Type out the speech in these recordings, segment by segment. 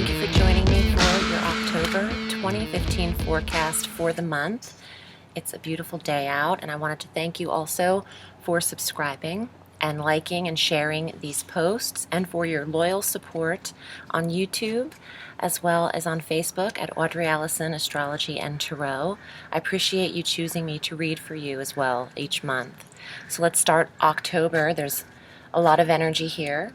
Thank you for joining me for your October 2015 forecast for the month. It's a beautiful day out, and I wanted to thank you also for subscribing and liking and sharing these posts, and for your loyal support on YouTube as well as on Facebook at Audrey Alison, Astrology and Tarot. I appreciate you choosing me to read for you as well each month. So let's start October. There's a lot of energy here.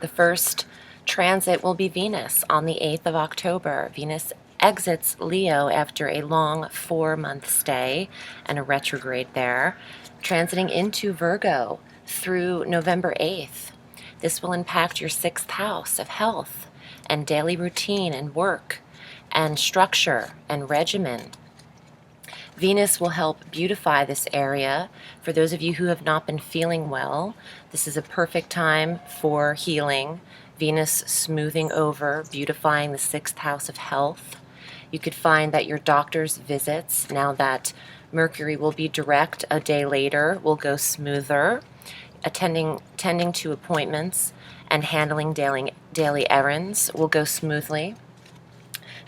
The first transit will be Venus on the 8th of October. Venus exits Leo after a long 4-month stay and a retrograde there, transiting into Virgo through November 8th. This will impact your 6th house of health and daily routine and work and structure and regimen. Venus will help beautify this area. For those of you who have not been feeling well, this is a perfect time for healing. Venus smoothing over, beautifying the 6th house of health. You could find that your doctor's visits, now that Mercury will be direct a day later, will go smoother. Tending to appointments and handling daily errands will go smoothly.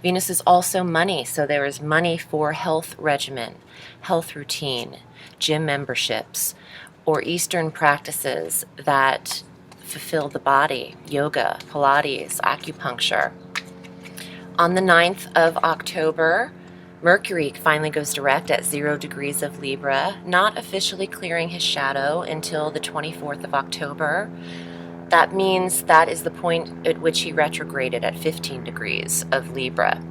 Venus is also money, so there is money for health regimen, health routine, gym memberships, or Eastern practices that fulfill the body, yoga, Pilates, acupuncture. On the 9th of October, Mercury finally goes direct at 0 degrees of Libra, not officially clearing his shadow until the 24th of October. That means that is the point at which he retrograded at 15 degrees of Libra.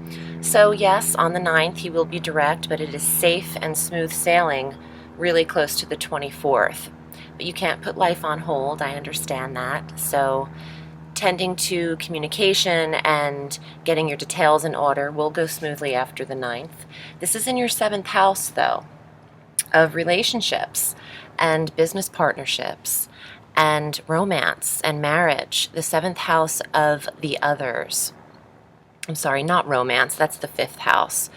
So yes, on the 9th he will be direct, but it is safe and smooth sailing really close to the 24th. But you can't put life on hold, I understand that. So tending to communication and getting your details in order will go smoothly after the 9th. This is in your 7th house, though, of relationships and business partnerships and romance and marriage, the 7th house of the others. I'm sorry, not romance, that's the 5th house.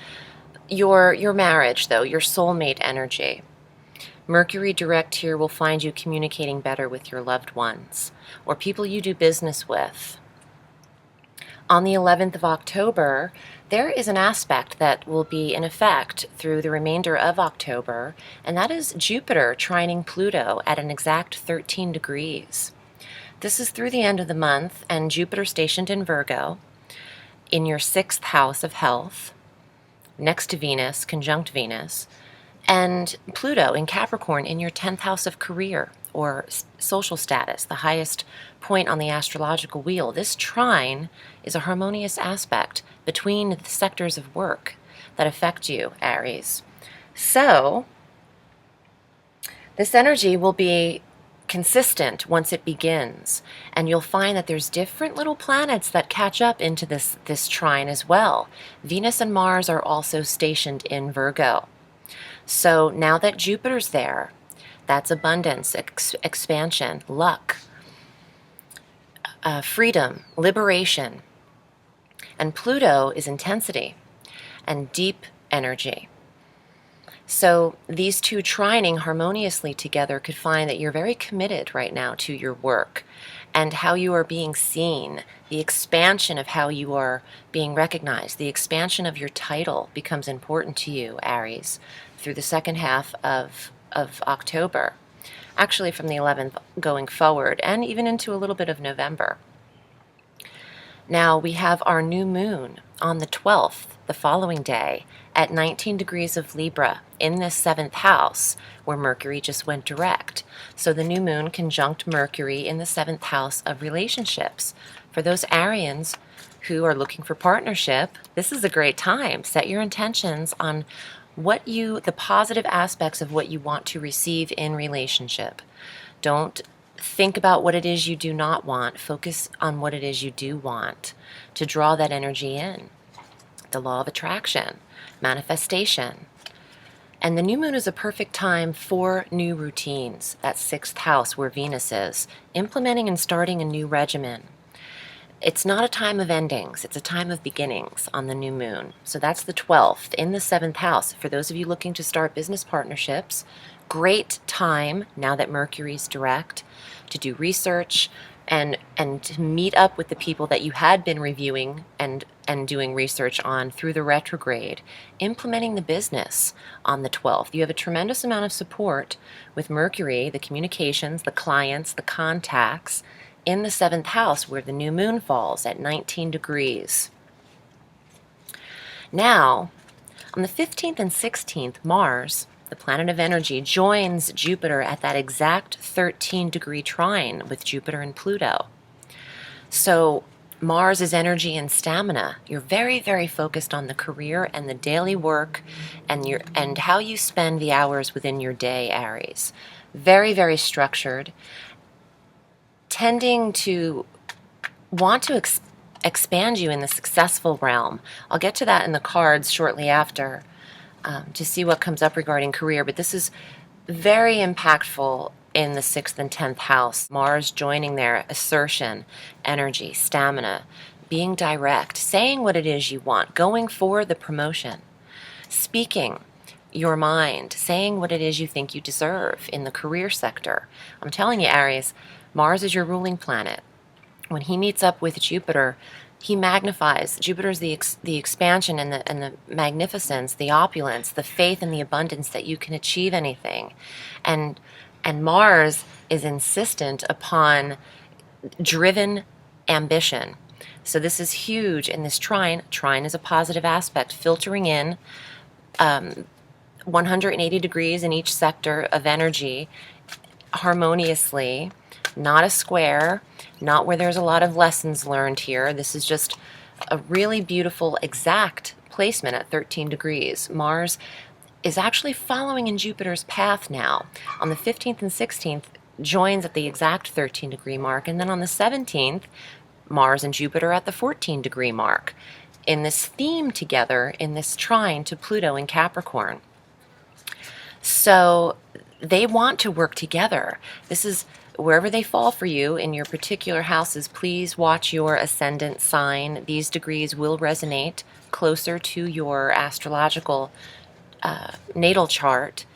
Your marriage, though, your soulmate energy. Mercury direct here will find you communicating better with your loved ones or people you do business with. On the 11th of October, there is an aspect that will be in effect through the remainder of October, and that is Jupiter trining Pluto at an exact 13 degrees. This is through the end of the month, and Jupiter stationed in Virgo, in your 6th house of health, next to Venus, conjunct Venus, and Pluto in Capricorn in your 10th house of career or social status, the highest point on the astrological wheel. This trine is a harmonious aspect between the sectors of work that affect you, Aries. So this energy will be consistent once it begins, and you'll find that there's different little planets that catch up into this trine as well. Venus and Mars are also stationed in Virgo. So now that Jupiter's there, that's abundance, expansion, luck, freedom, liberation. And Pluto is intensity and deep energy. So these two trining harmoniously together could find that you're very committed right now to your work and how you are being seen. The expansion of how you are being recognized, the expansion of your title becomes important to you, Aries, through the second half of October. Actually from the 11th going forward, and even into a little bit of November. Now we have our new moon on the 12th, the following day, at 19 degrees of Libra in this 7th house where Mercury just went direct. So the new moon conjunct Mercury in the 7th house of relationships. For those Arians who are looking for partnership, this is a great time. Set your intentions on the positive aspects of what you want to receive in relationship. Don't think about what it is you do not want. Focus on what it is you do want to draw that energy in. The law of attraction, manifestation. And the new moon is a perfect time for new routines. That 6th house where Venus is, implementing and starting a new regimen. It's not a time of endings, it's a time of beginnings on the new moon. So that's the 12th in the 7th house. For those of you looking to start business partnerships, great time now that Mercury's direct to do research, and to meet up with the people that you had been reviewing and doing research on through the retrograde, implementing the business on the 12th. You have a tremendous amount of support with Mercury, the communications, the clients, the contacts, in the 7th house where the new moon falls at 19 degrees. Now, on the 15th and 16th, Mars, the planet of energy, joins Jupiter at that exact 13-degree trine with Jupiter and Pluto. So Mars is energy and stamina. You're very, very focused on the career and the daily work and how you spend the hours within your day, Aries. Very, very structured, tending to want to expand you in the successful realm. I'll get to that in the cards shortly after to see what comes up regarding career, but this is very impactful in the 6th and 10th house. Mars joining there, assertion, energy, stamina, being direct, saying what it is you want, going for the promotion, speaking your mind, saying what it is you think you deserve in the career sector. I'm telling you, Aries, Mars is your ruling planet. When he meets up with Jupiter, he magnifies. Jupiter's the expansion and the magnificence, the opulence, the faith and the abundance that you can achieve anything. And Mars is insistent upon driven ambition. So this is huge in this trine. Trine is a positive aspect, filtering in 180 degrees in each sector of energy harmoniously, not a square, not where there's a lot of lessons learned here. This is just a really beautiful, exact placement at 13 degrees. Mars is actually following in Jupiter's path now. On the 15th and 16th, joins at the exact 13-degree mark, and then on the 17th, Mars and Jupiter at the 14-degree mark, in this theme together, in this trine to Pluto in Capricorn. So they want to work together. This is wherever they fall for you in your particular houses. Please watch your ascendant sign. These degrees will resonate closer to your astrological natal chart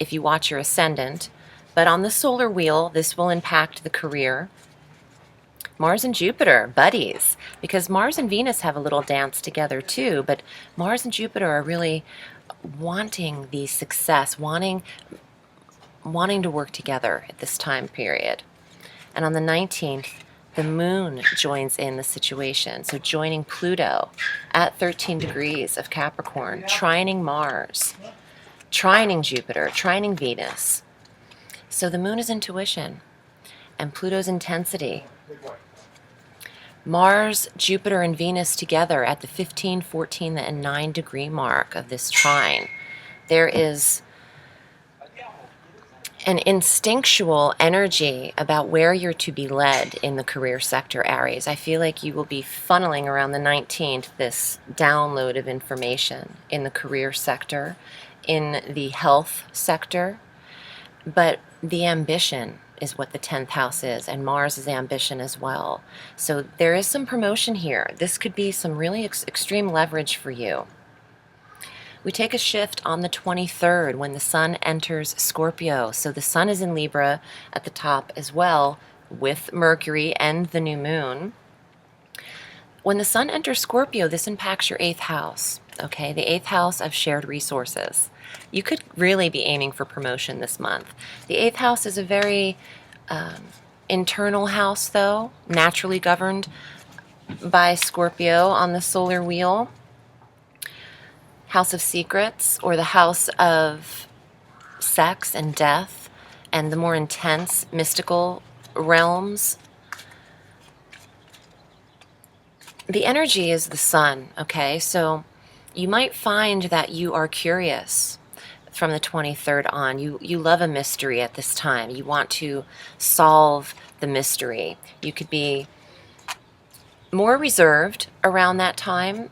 if you watch your ascendant. But on the solar wheel, this will impact the career. Mars and Jupiter, buddies, because Mars and Venus have a little dance together too, but Mars and Jupiter are really wanting the success, wanting to work together at this time period. And on the 19th, the moon joins in the situation, so joining Pluto at 13 degrees of Capricorn, trining Mars, trining Jupiter, trining Venus. So the moon is intuition and Pluto's intensity. Mars, Jupiter, and Venus together at the 15, 14, and 9-degree mark of this trine. There is an instinctual energy about where you're to be led in the career sector, Aries. I feel like you will be funneling around the 19th this download of information in the career sector, in the health sector, but the ambition is what the 10th house is, and Mars is ambition as well. So there is some promotion here. This could be some really extreme leverage for you. We take a shift on the 23rd when the sun enters Scorpio. So the sun is in Libra at the top as well with Mercury and the new moon. When the sun enters Scorpio, this impacts your 8th house. Okay, the 8th house of shared resources. You could really be aiming for promotion this month. The 8th house is a very internal house, though, naturally governed by Scorpio on the solar wheel. House of secrets, or the house of sex and death and the more intense mystical realms. The energy is the sun, okay? So you might find that you are curious from the 23rd on. You love a mystery at this time. You want to solve the mystery. You could be more reserved around that time,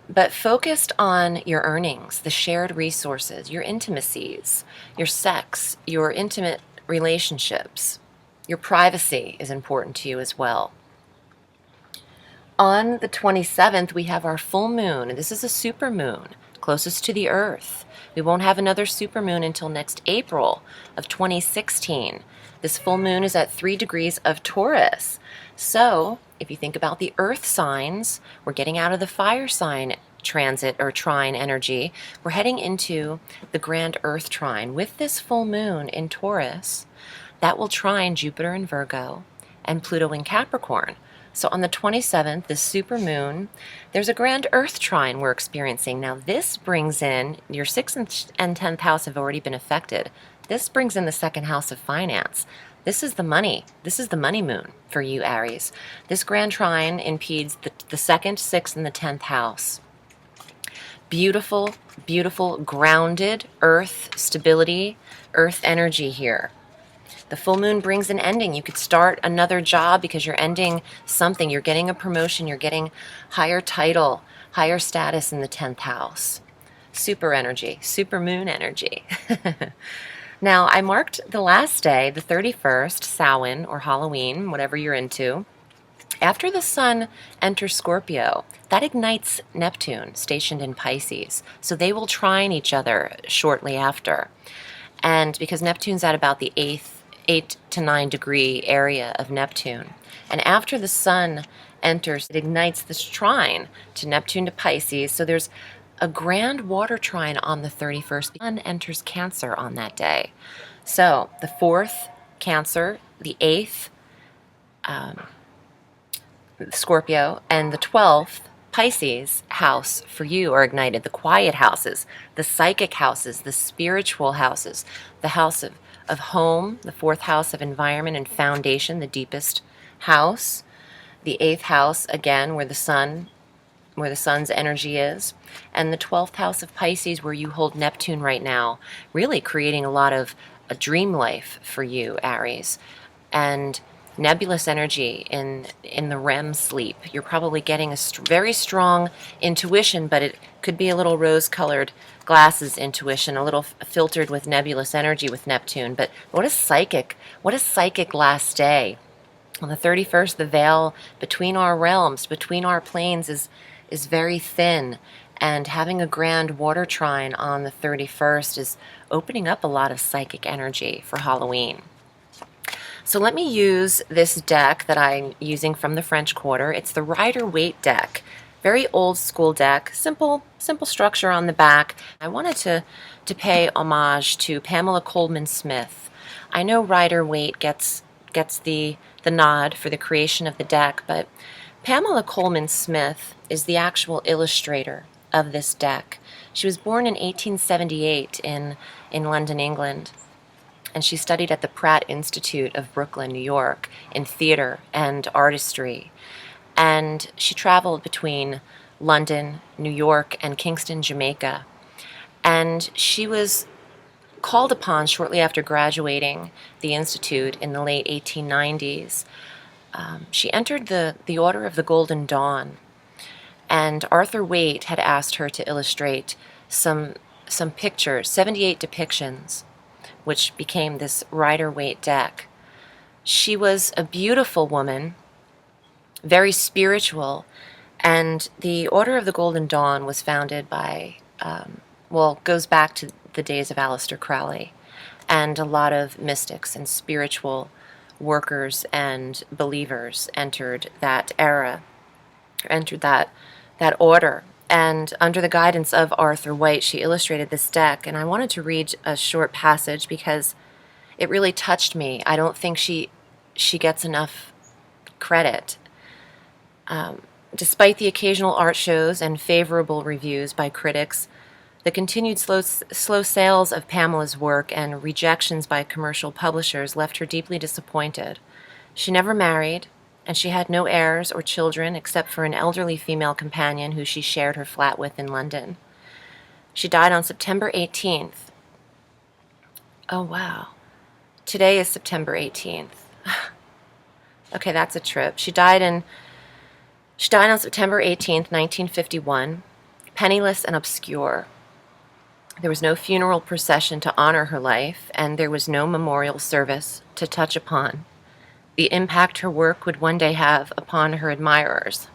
but focused on your earnings, the shared resources, your intimacies, your sex, your intimate relationships. Your privacy is important to you as well. On the 27th, we have our full moon. This is a super moon, closest to the Earth. We won't have another supermoon until next April of 2016. This full moon is at 3 degrees of Taurus. So, if you think about the Earth signs, we're getting out of the fire sign transit or trine energy. We're heading into the grand Earth trine. With this full moon in Taurus, that will trine Jupiter in Virgo and Pluto in Capricorn. So on the 27th, this super moon, there's a grand Earth trine we're experiencing. Now this brings in, your 6th and 10th house have already been affected. This brings in the 2nd house of finance. This is the money. This is the money moon for you, Aries. This grand trine impedes the 2nd, 6th, and the 10th house. Beautiful, beautiful, grounded Earth stability, Earth energy here. The full moon brings an ending. You could start another job because you're ending something. You're getting a promotion. You're getting higher title, higher status in the 10th house. Super energy, super moon energy. Now, I marked the last day, the 31st, Samhain or Halloween, whatever you're into. After the sun enters Scorpio, that ignites Neptune, stationed in Pisces. So they will trine each other shortly after. And because Neptune's at about the 8 to 9 degree area of Neptune. And after the sun enters, it ignites this trine to Neptune to Pisces. So there's a grand water trine on the 31st. The sun enters Cancer on that day. So the 4th, Cancer, the 8th, Scorpio, and the 12th, Pisces house for you are ignited. The quiet houses, the psychic houses, the spiritual houses, the house of home, the 4th house of environment and foundation, the deepest house, the 8th house, again, where the sun's energy is, and the 12th house of Pisces, where you hold Neptune right now, really creating a lot of a dream life for you, Aries, and nebulous energy in the REM sleep. You're probably getting a very strong intuition, but it could be a little rose-colored glasses intuition, a little filtered with nebulous energy with Neptune. But what a psychic last day. On the 31st, the veil between our realms, between our planes is very thin. And having a grand water trine on the 31st is opening up a lot of psychic energy for Halloween. So let me use this deck that I'm using from the French Quarter. It's the Rider-Waite deck. Very old school deck, simple structure on the back. I wanted to pay homage to Pamela Coleman Smith. I know Rider-Waite gets the nod for the creation of the deck, but Pamela Coleman Smith is the actual illustrator of this deck. She was born in 1878 in London, England. And she studied at the Pratt Institute of Brooklyn, New York, in theater and artistry. And she traveled between London, New York, and Kingston, Jamaica. And she was called upon shortly after graduating the Institute in the late 1890s. She entered the Order of the Golden Dawn. And Arthur Waite had asked her to illustrate some pictures, 78 depictions, which became this Rider-Waite deck. She was a beautiful woman, very spiritual, and the Order of the Golden Dawn was founded by, goes back to the days of Aleister Crowley, and a lot of mystics and spiritual workers and believers entered that era, entered that order. And under the guidance of Arthur Waite, she illustrated this deck. And I wanted to read a short passage because it really touched me. I don't think she gets enough credit. Despite the occasional art shows and favorable reviews by critics, the continued slow sales of Pamela's work and rejections by commercial publishers left her deeply disappointed. She never married, and she had no heirs or children except for an elderly female companion who she shared her flat with in London. She died on September 18th. Oh, wow. Today is September 18th. Okay, that's a trip. She died on September 18th, 1951, penniless and obscure. There was no funeral procession to honor her life, and there was no memorial service to touch upon the impact her work would one day have upon her admirers.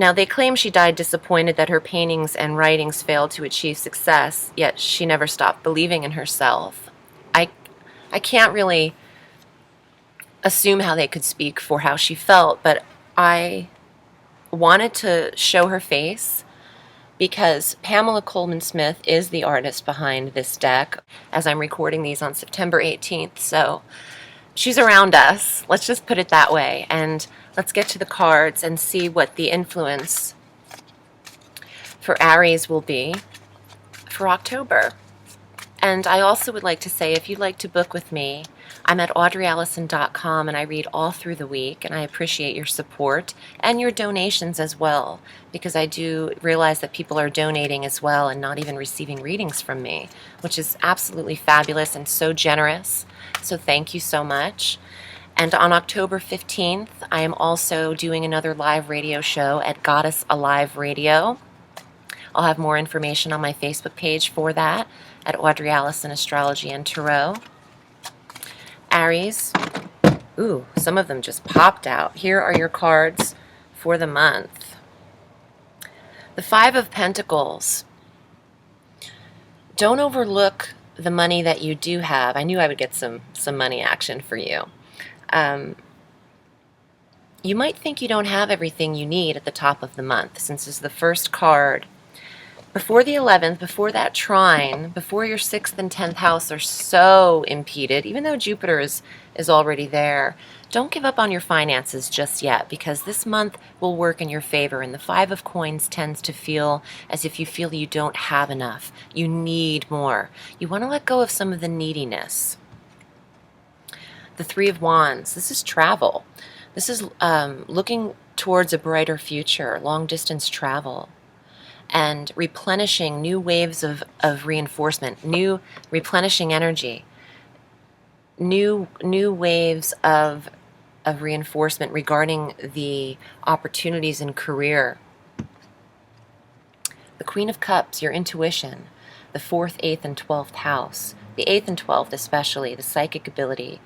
Now, they claim she died disappointed that her paintings and writings failed to achieve success, yet she never stopped believing in herself. I can't really assume how they could speak for how she felt, but I wanted to show her face because Pamela Coleman Smith is the artist behind this deck, as I'm recording these on September 18th, so she's around us. Let's just put it that way, and let's get to the cards and see what the influence for Aries will be for October. And I also would like to say, if you'd like to book with me, I'm at audreyalison.com, and I read all through the week, and I appreciate your support and your donations as well, because I do realize that people are donating as well and not even receiving readings from me, which is absolutely fabulous and so generous. So thank you so much. And on October 15th, I am also doing another live radio show at Goddess Alive Radio. I'll have more information on my Facebook page for that at Audrey Alison Astrology and Tarot. Aries, ooh, some of them just popped out. Here are your cards for the month. The Five of Pentacles. Don't overlook the money that you do have. I knew I would get some money action for you. You might think you don't have everything you need at the top of the month, since it's the first card. Before the 11th, before that trine, before your 6th and 10th house are so impeded, even though Jupiter is already there, don't give up on your finances just yet, because this month will work in your favor. And the Five of Coins tends to feel as if you feel you don't have enough. You need more. You want to let go of some of the neediness. The Three of Wands. This is travel. This is looking towards a brighter future, long-distance travel, and replenishing new waves of reinforcement, new replenishing energy, new waves of reinforcement regarding the opportunities in career. The Queen of Cups, your intuition, the 4th, 8th, and 12th house, the 8th and 12th especially, the psychic ability,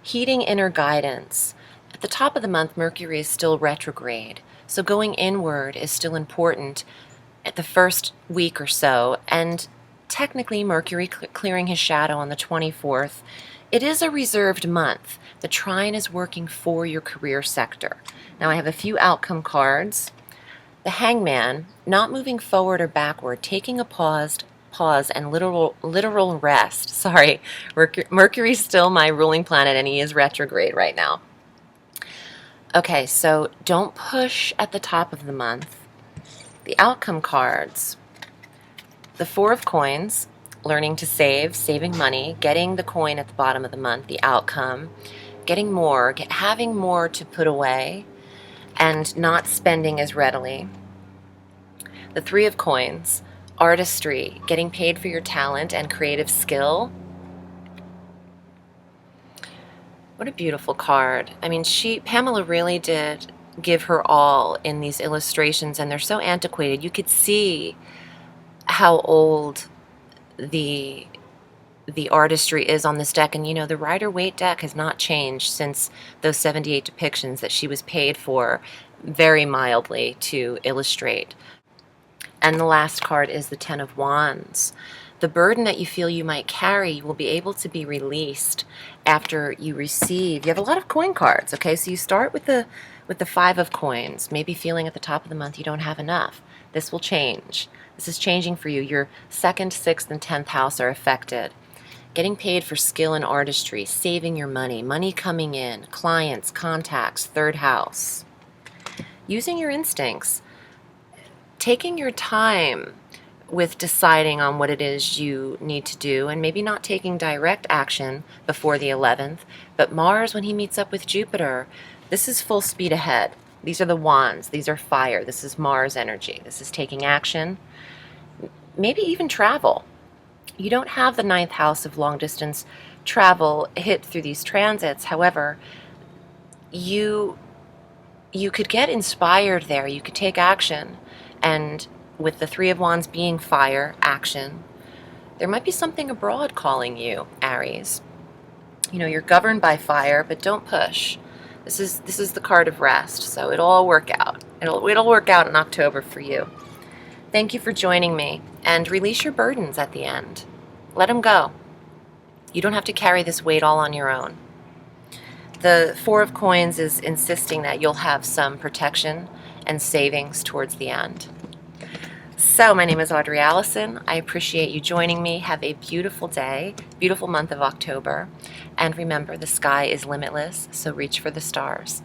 heeding inner guidance. At the top of the month, Mercury is still retrograde, so going inward is still important at the first week or so, and technically Mercury clearing his shadow on the 24th. It is a reserved month. The trine is working for your career sector. Now I have a few outcome cards. The Hangman, not moving forward or backward, taking a pause and literal rest. Sorry, Mercury's still my ruling planet, and he is retrograde right now. Okay, so don't push at the top of the month. The outcome cards, the Four of Coins, learning to save, saving money, getting the coin at the bottom of the month, the outcome, getting more, having more to put away, and not spending as readily. The Three of Coins, artistry, getting paid for your talent and creative skill. What a beautiful card. I mean, Pamela really did give her all in these illustrations, and they're so antiquated. You could see how old the artistry is on this deck, and you know, the Rider-Waite deck has not changed since those 78 depictions that she was paid for very mildly to illustrate. And the last card is the Ten of Wands. The burden that you feel you might carry will be able to be released after you receive. You have a lot of coin cards, okay? So you start with the Five of Coins, maybe feeling at the top of the month you don't have enough. This will change. This is changing for you. Your 2nd, 6th, and 10th house are affected. Getting paid for skill and artistry, saving your money, money coming in, clients, contacts, 3rd house. Using your instincts, taking your time with deciding on what it is you need to do, and maybe not taking direct action before the 11th, but Mars, when he meets up with Jupiter, this is full speed ahead. These are the wands. These are fire. This is Mars energy. This is taking action. Maybe even travel. You don't have the 9th house of long distance travel hit through these transits. However, you could get inspired there. You could take action, and with the Three of Wands being fire, action, there might be something abroad calling you, Aries. You know, you're governed by fire, but don't push. This is the card of rest, so it'll all work out. It'll work out in October for you. Thank you for joining me, and release your burdens at the end. Let them go. You don't have to carry this weight all on your own. The Four of Coins is insisting that you'll have some protection and savings towards the end. So my name is Audrey Alison. I appreciate you joining me. Have a beautiful day, beautiful month of October. And remember, the sky is limitless, so reach for the stars.